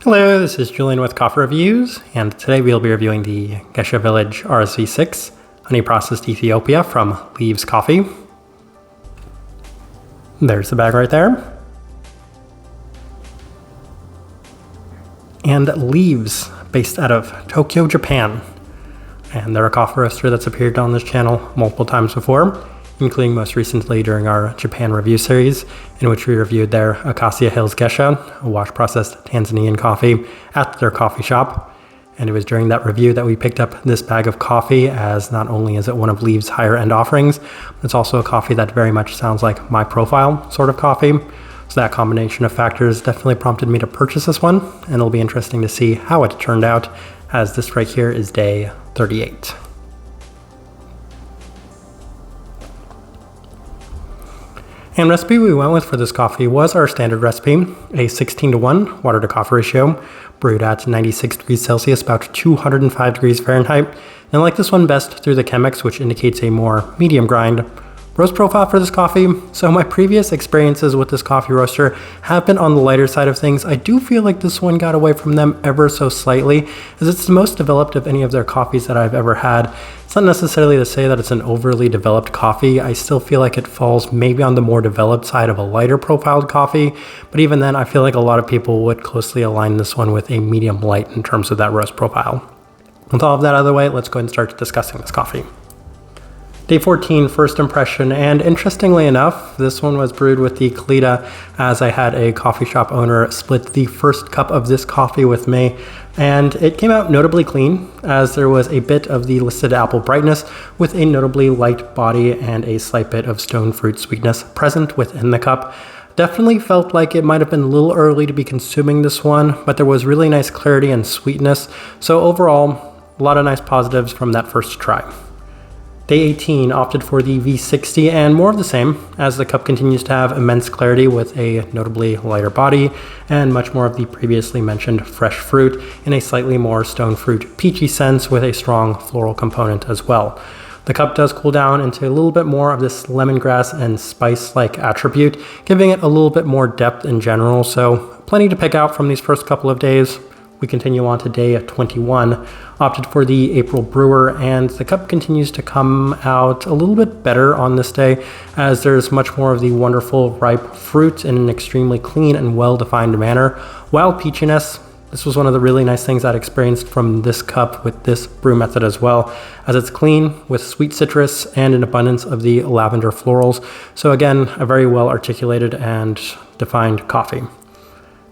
Hello, this is Julian with Coffee Reviews, and today we'll be reviewing the Gesha Village RSV 6 Honey Processed Ethiopia from Leaves Coffee. There's the bag right there. And Leaves, based out of Tokyo, Japan. And they're a coffee roaster that's appeared on this channel multiple times before, including most recently during our Japan review series, in which we reviewed their Acacia Hills Gesha, a wash-processed Tanzanian coffee, at their coffee shop. And it was during that review that we picked up this bag of coffee, as not only is it one of Leaves' higher-end offerings, but it's also a coffee that very much sounds like my profile sort of coffee. So that combination of factors definitely prompted me to purchase this one, and it'll be interesting to see how it turned out, as this right here is day 38. And recipe we went with for this coffee was our standard recipe, a 16:1 water to coffee ratio, brewed at 96 degrees Celsius, about 205 degrees Fahrenheit. And I like this one best through the Chemex, which indicates a more medium grind roast profile for this coffee. So my previous experiences with this coffee roaster have been on the lighter side of things. I do feel like this one got away from them ever so slightly, as it's the most developed of any of their coffees that I've ever had. It's not necessarily to say that it's an overly developed coffee. I still feel like it falls maybe on the more developed side of a lighter profiled coffee, but even then I feel like a lot of people would closely align this one with a medium light in terms of that roast profile. With all of that out of the way, let's go ahead and start discussing this coffee. Day 14, first impression, and interestingly enough, this one was brewed with the Kalita, as I had a coffee shop owner split the first cup of this coffee with me, and it came out notably clean, as there was a bit of the listed apple brightness with a notably light body and a slight bit of stone fruit sweetness present within the cup. Definitely felt like it might have been a little early to be consuming this one, but there was really nice clarity and sweetness, so overall, a lot of nice positives from that first try. Day 18 opted for the V60 and more of the same, as the cup continues to have immense clarity with a notably lighter body and much more of the previously mentioned fresh fruit in a slightly more stone fruit peachy sense with a strong floral component as well. The cup does cool down into a little bit more of this lemongrass and spice-like attribute, giving it a little bit more depth in general, so plenty to pick out from these first couple of days. We continue on to day 21, opted for the April brewer, and the cup continues to come out a little bit better on this day, as there's much more of the wonderful ripe fruit in an extremely clean and well-defined manner. While peachiness, this was one of the really nice things I'd experienced from this cup with this brew method as well, as it's clean with sweet citrus and an abundance of the lavender florals. So again, a very well articulated and defined coffee.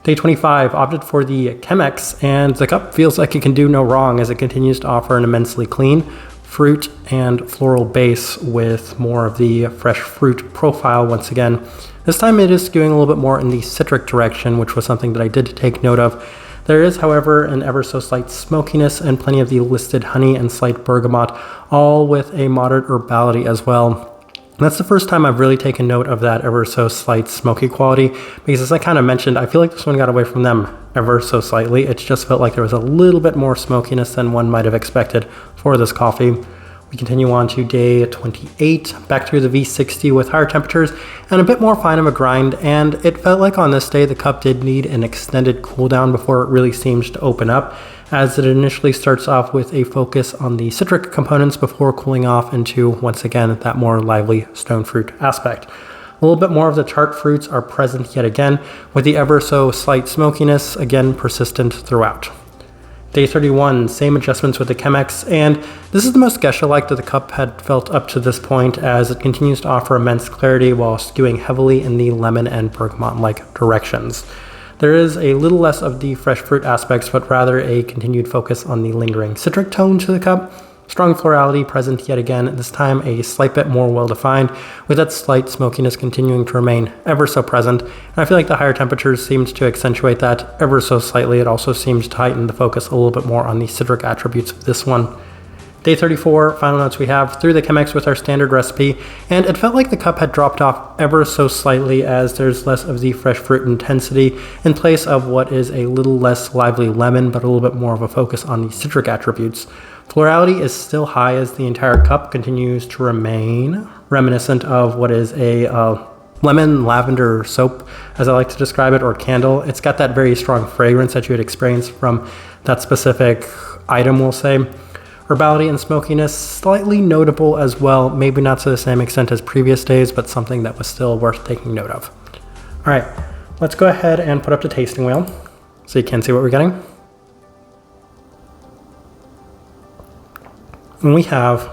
Day 25 opted for the Chemex, and the cup feels like it can do no wrong, as it continues to offer an immensely clean fruit and floral base with more of the fresh fruit profile once again. This time it is skewing a little bit more in the citric direction, which was something that I did take note of. There is, however, an ever so slight smokiness and plenty of the listed honey and slight bergamot, all with a moderate herbality as well. That's the first time I've really taken note of that ever so slight smoky quality, because as I kind of mentioned, I feel like this one got away from them ever so slightly. It just felt like there was a little bit more smokiness than one might have expected for this coffee. We continue on to day 28, back through the V60 with higher temperatures and a bit more fine of a grind, and it felt like on this day the cup did need an extended cool down before it really seems to open up, as it initially starts off with a focus on the citric components before cooling off into, once again, that more lively stone fruit aspect. A little bit more of the tart fruits are present yet again, with the ever so slight smokiness again persistent throughout. Day 31, same adjustments with the Chemex, and this is the most Gesha-like that the cup had felt up to this point, as it continues to offer immense clarity while skewing heavily in the lemon and bergamot-like directions. There is a little less of the fresh fruit aspects, but rather a continued focus on the lingering citric tone to the cup. Strong florality present yet again, this time a slight bit more well-defined, with that slight smokiness continuing to remain ever so present. And I feel like the higher temperatures seemed to accentuate that ever so slightly. It also seems to heighten the focus a little bit more on the citric attributes of this one. Day 34, final notes we have through the Chemex with our standard recipe, and it felt like the cup had dropped off ever so slightly, as there's less of the fresh fruit intensity in place of what is a little less lively lemon, but a little bit more of a focus on the citric attributes. Florality is still high, as the entire cup continues to remain reminiscent of what is a lemon lavender soap, as I like to describe it, or candle. It's got that very strong fragrance that you would experience from that specific item, we'll say. Herbality and smokiness, slightly notable as well, maybe not to the same extent as previous days, but something that was still worth taking note of. All right, let's go ahead and put up the tasting wheel so you can see what we're getting. And we have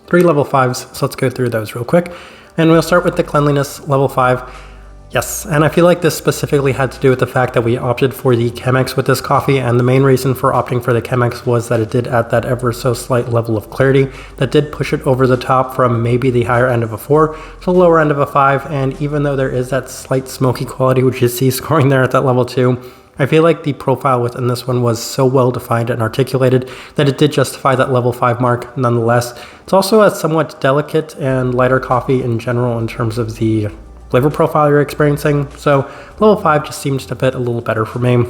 3 level 5s, so let's go through those real quick. And we'll start with the cleanliness level 5. Yes, and I feel like this specifically had to do with the fact that we opted for the Chemex with this coffee, and the main reason for opting for the Chemex was that it did add that ever so slight level of clarity that did push it over the top from maybe the higher end of a 4 to the lower end of a 5, and even though there is that slight smoky quality which you see scoring there at that level 2, I feel like the profile within this one was so well defined and articulated that it did justify that level 5 mark nonetheless. It's also a somewhat delicate and lighter coffee in general in terms of the flavor profile you're experiencing, so level 5 just seems to fit a little better for me.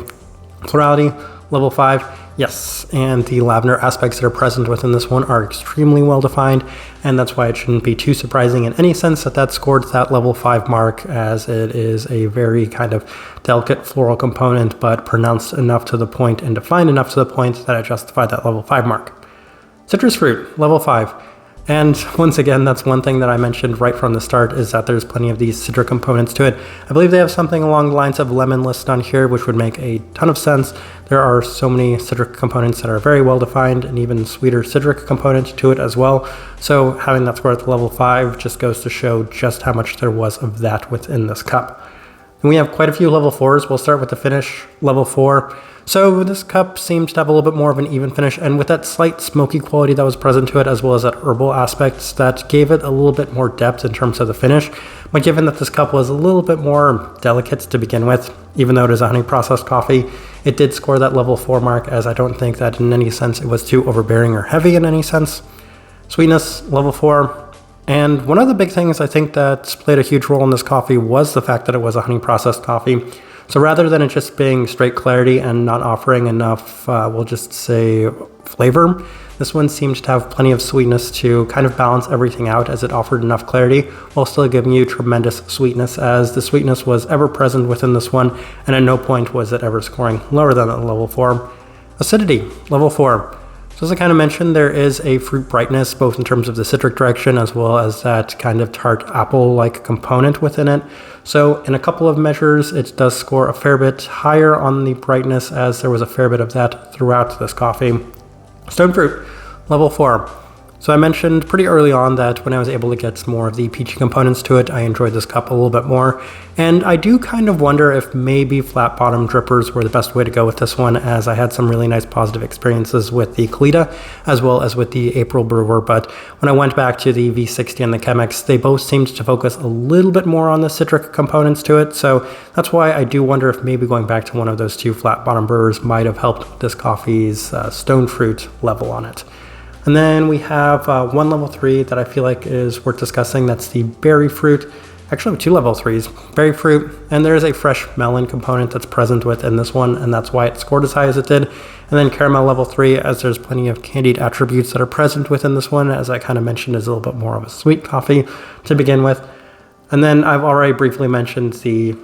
Plurality, level 5, yes, and the lavender aspects that are present within this one are extremely well defined, and that's why it shouldn't be too surprising in any sense that that scored that level 5 mark, as it is a very kind of delicate floral component, but pronounced enough to the point and defined enough to the point that it justified that level 5 mark. Citrus fruit, level 5. And once again, that's one thing that I mentioned right from the start, is that there's plenty of these citric components to it. I believe they have something along the lines of lemon listed on here, which would make a ton of sense. There are so many citric components that are very well defined, and even sweeter citric component to it as well. So having that score at the level 5 just goes to show just how much there was of that within this cup. And we have quite a few level 4s. We'll start with the finish, level 4. So this cup seems to have a little bit more of an even finish, and with that slight smoky quality that was present to it, as well as that herbal aspects, that gave it a little bit more depth in terms of the finish. But given that this cup was a little bit more delicate to begin with, even though it is a honey processed coffee, it did score that level 4 mark, as I don't think that in any sense it was too overbearing or heavy in any sense. Sweetness, level 4. And one of the big things I think that played a huge role in this coffee was the fact that it was a honey processed coffee. So rather than it just being straight clarity and not offering enough, we'll just say flavor, this one seemed to have plenty of sweetness to kind of balance everything out, as it offered enough clarity while still giving you tremendous sweetness, as the sweetness was ever present within this one, and at no point was it ever scoring lower than that level 4. Acidity, level 4. So as I kind of mentioned, there is a fruit brightness, both in terms of the citric direction as well as that kind of tart apple-like component within it. So in a couple of measures, it does score a fair bit higher on the brightness, as there was a fair bit of that throughout this coffee. Stone fruit, level 4. So I mentioned pretty early on that when I was able to get more of the peachy components to it, I enjoyed this cup a little bit more. And I do kind of wonder if maybe flat bottom drippers were the best way to go with this one, as I had some really nice positive experiences with the Kalita as well as with the April Brewer. But when I went back to the V60 and the Chemex, they both seemed to focus a little bit more on the citric components to it. So that's why I do wonder if maybe going back to one of those two flat bottom brewers might have helped this coffee's stone fruit level on it. And then we have one level 3 that I feel like is worth discussing. That's the berry fruit. Actually, we have 2 level 3s, berry fruit, and there is a fresh melon component that's present within this one, and that's why it scored as high as it did. And then caramel level 3, as there's plenty of candied attributes that are present within this one, as I kind of mentioned, is a little bit more of a sweet coffee to begin with. And then I've already briefly mentioned the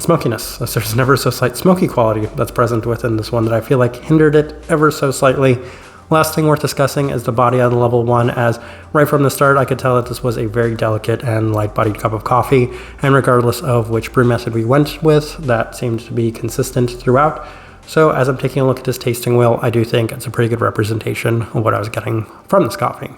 smokiness, as there's never so slight smoky quality that's present within this one that I feel like hindered it ever so slightly. Last thing worth discussing is the body on level 1, as right from the start I could tell that this was a very delicate and light-bodied cup of coffee, and regardless of which brew method we went with, that seemed to be consistent throughout. So as I'm taking a look at this tasting wheel, I do think it's a pretty good representation of what I was getting from this coffee.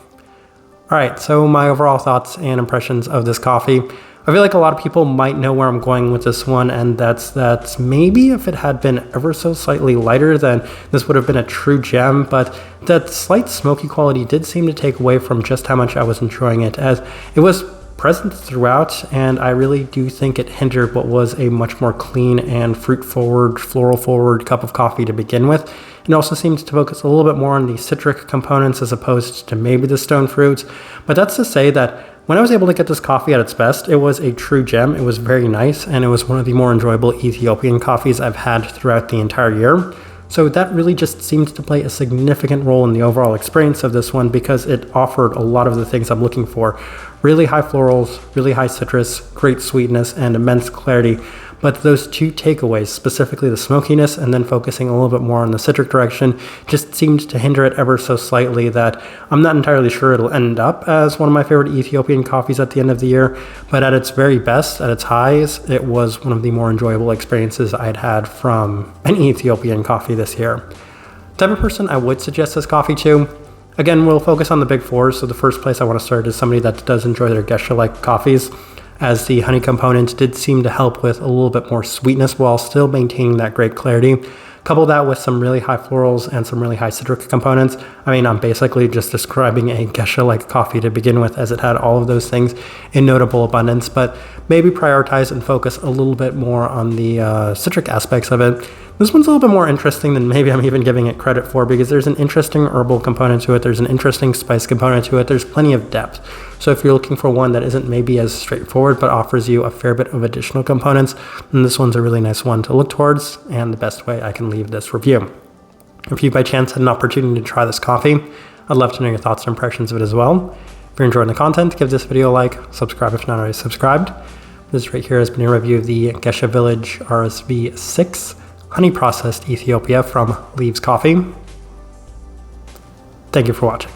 Alright, so my overall thoughts and impressions of this coffee. I feel like a lot of people might know where I'm going with this one, and that's that maybe if it had been ever so slightly lighter, then this would have been a true gem, but that slight smoky quality did seem to take away from just how much I was enjoying it, as it was present throughout, and I really do think it hindered what was a much more clean and fruit-forward, floral-forward cup of coffee to begin with. It also seems to focus a little bit more on the citric components as opposed to maybe the stone fruits, but that's to say that when I was able to get this coffee at its best, it was a true gem. It was very nice, and it was one of the more enjoyable Ethiopian coffees I've had throughout the entire year. So that really just seemed to play a significant role in the overall experience of this one because it offered a lot of the things I'm looking for. Really high florals, really high citrus, great sweetness, and immense clarity. But those two takeaways, specifically the smokiness and then focusing a little bit more on the citric direction, just seemed to hinder it ever so slightly that I'm not entirely sure it'll end up as one of my favorite Ethiopian coffees at the end of the year. But at its very best, at its highs, it was one of the more enjoyable experiences I'd had from an Ethiopian coffee this year. The type of person I would suggest this coffee to, again, we'll focus on the big fours. So the first place I want to start is somebody that does enjoy their Gesha-like coffees, as the honey component did seem to help with a little bit more sweetness while still maintaining that great clarity. Couple that with some really high florals and some really high citric components. I mean, I'm basically just describing a Gesha-like coffee to begin with, as it had all of those things in notable abundance, but maybe prioritize and focus a little bit more on the citric aspects of it. This one's a little bit more interesting than maybe I'm even giving it credit for, because there's an interesting herbal component to it, there's an interesting spice component to it, there's plenty of depth. So if you're looking for one that isn't maybe as straightforward but offers you a fair bit of additional components, then this one's a really nice one to look towards, and the best way I can leave this review. If you by chance had an opportunity to try this coffee, I'd love to know your thoughts and impressions of it as well. If you're enjoying the content, give this video a like, subscribe if not already subscribed. This right here has been a review of the Gesha Village RSV 6 honey processed Ethiopia from Leaves Coffee. Thank you for watching.